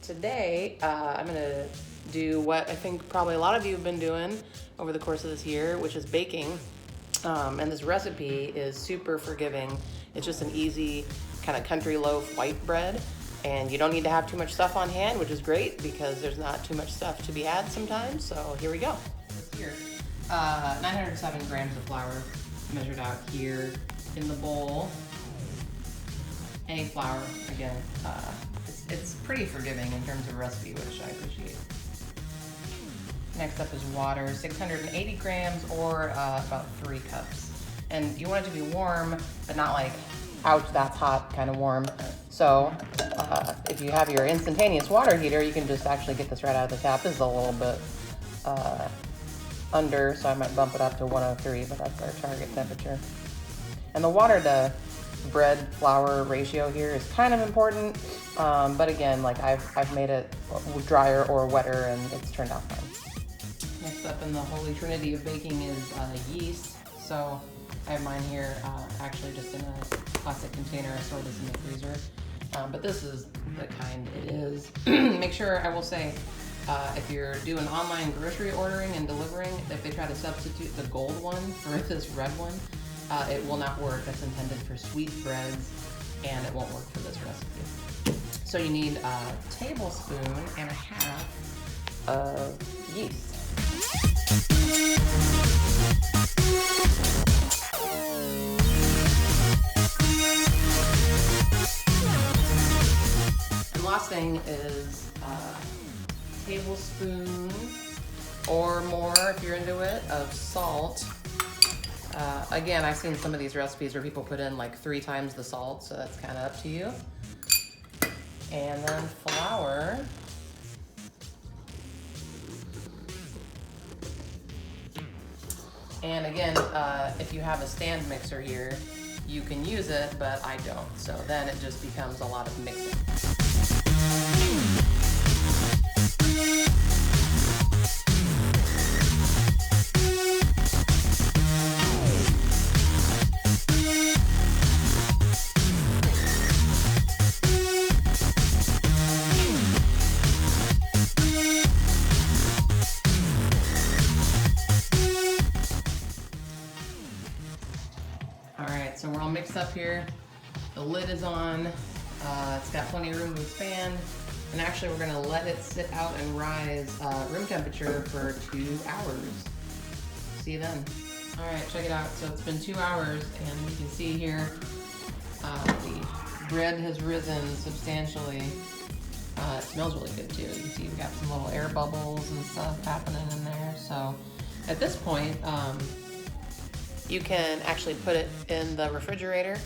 today I'm gonna do what I think probably a lot of you have been doing over the course of this year, which is baking. And this recipe is super forgiving. It's just an easy kind of country loaf white bread, and you don't need to have too much stuff on hand, which is great because there's not too much stuff to be had sometimes. So here we go. This here, 907 grams of flour measured out here in the bowl. Any flour, again, it's pretty forgiving in terms of recipe, which I appreciate. Next up is water, 680 grams or about 3 cups. And you want it to be warm, but not like, ouch, that's hot kind of warm. So if you have your instantaneous water heater, you can just actually get this right out of the tap. This is a little bit under, so I might bump it up to 103, but that's our target temperature. And the water to bread flour ratio here is kind of important, but again, like I've made it drier or wetter and it's turned out fine. Next up in the holy trinity of baking is yeast. So I have mine here actually just in a plastic container. I store this in the freezer, but this is the kind it is. Make sure, I will say, if you're doing online grocery ordering and delivering, if they try to substitute the gold one for this red one, it will not work. That's intended for sweet breads, and it won't work for this recipe. So you need a tablespoon and a half of yeast. And last thing is a tablespoon or more, if you're into it, of salt. Again, I've seen some of these recipes where people put in like 3 times the salt, so that's kind of up to you. And then flour. And again, if you have a stand mixer here, you can use it, but I don't. So then it just becomes a lot of mixing. So we're all mixed up here. The lid is on. It's got plenty of room to expand. And actually we're gonna let it sit out and rise room temperature for 2 hours. See you then. All right, check it out. So it's been 2 hours and you can see here the bread has risen substantially. It smells really good too. You can see we've got some little air bubbles and stuff happening in there. So at this point, you can actually put it in the refrigerator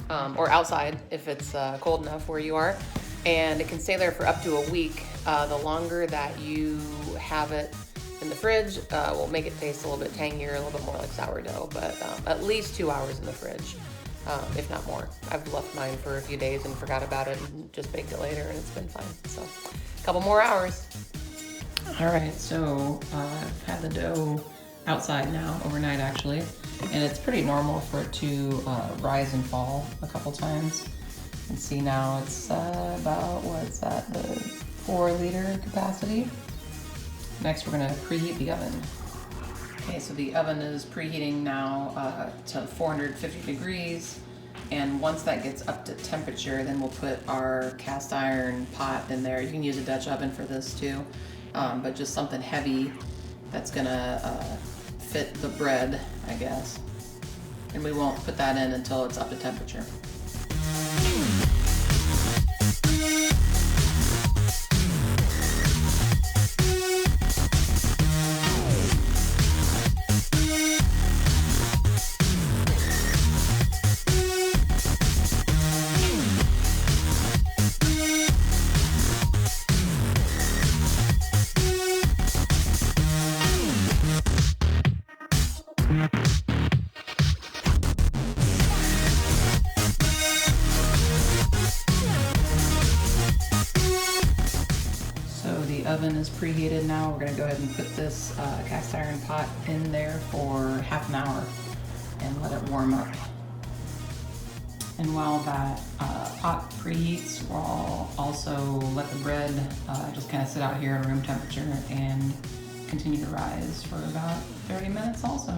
or outside if it's cold enough where you are, and it can stay there for up to a week. The longer that you have it in the fridge will make it taste a little bit tangier, a little bit more like sourdough, but at least 2 hours in the fridge, if not more. I've left mine for a few days and forgot about it and just baked it later, and it's been fine. So a couple more hours. All right, so I've had the dough outside now, overnight actually, and it's pretty normal for it to rise and fall a couple times. You can see now it's about, what's that, the 4-liter capacity. Next we're gonna preheat the oven. Okay, so the oven is preheating now to 450 degrees, and once that gets up to temperature, then we'll put our cast iron pot in there. You can use a Dutch oven for this too, but just something heavy that's gonna fit the bread, I guess. And we won't put that in until it's up to temperature. Oven is preheated now. We're going to go ahead and put this cast iron pot in there for half an hour and let it warm up. And while that pot preheats, we'll also let the bread just kind of sit out here at room temperature and continue to rise for about 30 minutes also.